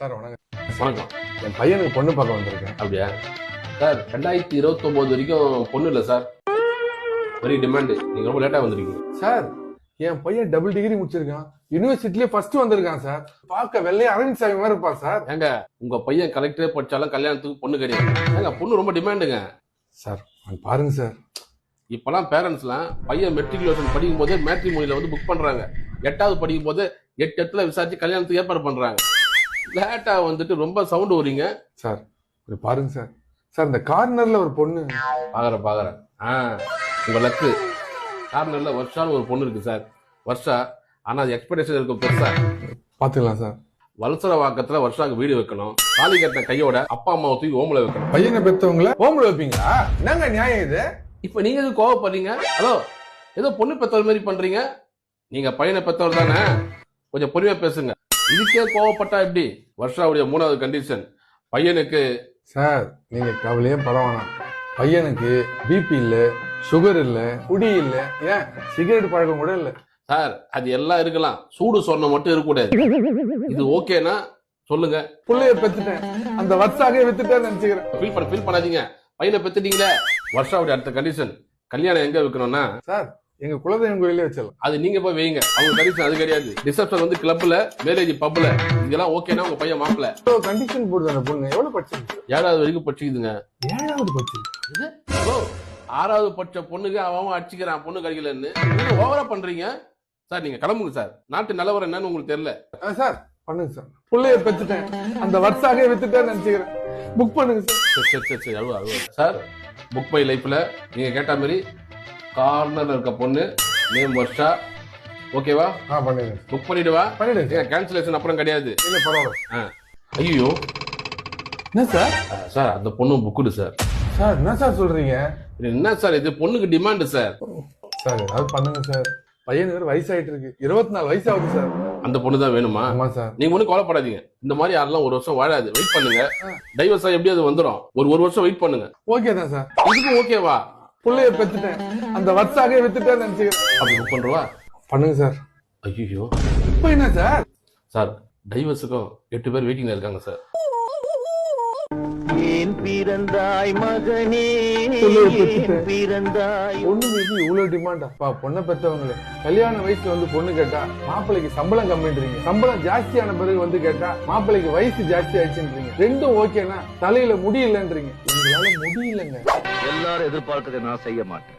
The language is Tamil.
சார் வணக்கம். வணக்கம். என் பையனுக்கு பொண்ணு பார்க்க வந்திருக்கேன். அப்படியா சார்? 2029 வரைக்கும் பொண்ணு இல்லை சார். Very demand. நீங்க ரொம்ப லேட்டா வந்திருக்கீங்க சார். என் பையன் டபுள் டிகிரி முடிச்சிருக்கான், யூனிவர்சிட்டிலே ஃபர்ஸ்ட் வந்திருக்கான் சார். பார்க்க வெள்ளைய அரவிந்த் சாமி மாதிரி இருப்பான் சார். ஏங்க உங்க பையன் கலெக்டரே படிச்சாலும் கல்யாணத்துக்கு பொண்ணு கிடையாது. ஏங்க பொண்ணு ரொம்ப டிமாண்டுங்க சார். பாருங்க சார், இப்பெல்லாம் பேரண்ட்ஸ்லாம் பையன் மெட்ரிகுலேஷன் படிக்கும் போதே மேட்ரிமோனியில வந்து புக் பண்றாங்க. 8வது படிக்கும் போது 8 இடத்துல விசாரிச்சு கல்யாணத்துக்கு ஏற்பாடு பண்றாங்க. லேட்டா வந்துட்டு ரொம்ப சவுண்ட் வரீங்க சார். பாருங்க சார். சார் இந்த கார்னர்ல ஒரு பொண்ணு பாக்குறேன். உங்க லக்கு. கார்னர்ல வருஷான்னு ஒரு பொண்ணு இருக்கு சார். வருஷா. ஆனா அது எக்ஸ்பெக்டேஷன் இருக்கும் பெருசா. பாத்துக்கலாம் சார். வலசர வாக்கத்துல வருஷாக்கு வீடு வைக்கணும். தாலி கட்டின கையோட அப்பா அம்மாவை தூக்கி ஓமல வைக்கணும். பையனை பெத்தவங்கள ஓமல வைப்பீங்களா? என்னங்க நியாயம் இது? இப்ப நீங்க எதுக்கு கோவப்படுறீங்க? ஹலோ, ஏதோ பொண்ணு பெத்தவர் மாதிரி பண்றீங்க. நீங்க பையனை பெத்தவர் தானே, கொஞ்சம் பொறுமையா பேசுங்க. இதுக்கே கோவப்பட்டா எப்படி? வருஷாவுடைய 3வது கண்டிஷன் பையனுக்கு. சார் நீங்க கவலையே பட வேணாம். பையனுக்கு பிபி இல்ல, சுகர் இல்ல, குடி இல்ல, ஏன் சிகரெட் பழக்கம் கூட இல்ல சார். அது எல்லாம் இருக்கலாம், சூடு சொன்ன மட்டும் இருக்கக்கூடாது. இது ஓகேனா சொல்லுங்க. புள்ளைய பெத்துட்டேன், அந்த வருஷாக வித்துட்டேன்னு நினைச்சுக்கிறேன். ஃபீல் பண்ணாதீங்க. பையனை பெத்துட்டீங்களே. வருஷாவுடைய அடுத்த கண்டிஷன் கல்யாணம் எங்க வைக்கணும்னா சார் எங்க குலதெய்வம் கோயிலே வச்சிடலாம். அது நீங்க போய் வைங்க. அவங்க கண்டிஷன் அது கிடையாது. ரிசப்ஷன் வந்து கிளப்ல, மேரேஜ் பப்ல. இதெல்லாம் ஓகேனா உங்க பையன் மாப்பிள்ள. கண்டிஷன் போடுது. அந்த பொண்ணு எவ்வளவு படிச்சிருக்கு? 7வது வரைக்கும் படிச்சுக்குதுங்க. 7வது படிச்சிருக்கு. 6வது படிச்ச பொண்ணுக்கு அவன் அடிச்சுக்கிறான் பொண்ணு கிடைக்கலன்னு. நீங்க ஓவரா பண்றீங்க சார். நீங்க கிளம்புங்க சார். நாட்டு நிலவரம் என்னன்னு உங்களுக்கு தெரியல சார். பண்ணுங்க சார். புள்ளைய பெத்துட்டேன், அந்த வருஷாக வித்துட்டேன்னு நினைச்சுக்கிறேன். புக் பண்ணுங்க சார். சரி. சார் புக் மை லைஃப்ல நீங்க கேட்ட மாதிரி கார்னர்ல இருக்க பொண்ணு நேம் வருஷா. ஓகேவா? பண்ணுங்க. புக் பண்ணிடுவா. பண்ணிடுங்க. கேன்சலேஷன் அப்புறம் கிடையாது. இல்ல பரவாயில்ல. ஐயோ என்ன சார்? சார் அந்த பொண்ணு புக்குடு சார். சார் என்ன சார் சொல்றீங்க? என்ன சார் இது? பொண்ணுக்கு டிமாண்ட் சார். சார் ஏதாவது பண்ணுங்க சார். பையனுக்கு வேற வயசாயிட்டு இருக்கு. 24 வயசு ஆகுது சார். அந்த பொண்ணு தான் வேணுமா? ஆமா சார். நீங்க ஒன்னும் கவலைப்படாதீங்க. இந்த மாதிரி யாரெல்லாம் 1 வருஷம் வாழாது. வெயிட் பண்ணுங்க. டைவர்ஸ் ஆகி எப்படி அது வந்துடும். ஒரு வருஷம் வெயிட் பண்ணுங்க. ஓகே தான் சார். இதுக்கு ஓகேவா? புள்ளைய பெத்துட்டேன், அந்த வருஷாக வித்துட்டேன்னு நினைச்சுக்கிறேன். அப்படி புக் பண்றவா? பண்ணுங்க சார். ஐயோ இப்போ என்ன சார்? சார் டைவர்ஸுக்கும் 8 பேர் வெயிட்டிங்ல இருக்காங்க சார். ஏன் பிறந்தாய் மகனே, பிறந்தாய். பொண்ணு மீது இவ்வளவு டிமாண்டா? பொண்ணை பெற்றவங்களே கல்யாண வயசுல வந்து பொண்ணு கேட்டா மாப்பிள்ளைக்கு சம்பளம் கம்மின்றீங்க, சம்பளம் ஜாஸ்தியான பிறகு வந்து கேட்டா மாப்பிள்ளைக்கு வயசு ஜாஸ்தி ஆயிடுச்சுன்றீங்க. ரெண்டும் ஓகேனா தலையில முடி இல்லைன்றீங்க. எங்களால முடியலங்க. எல்லாரும் எதிர்பார்க்கறதை நான் செய்ய மாட்டேன்.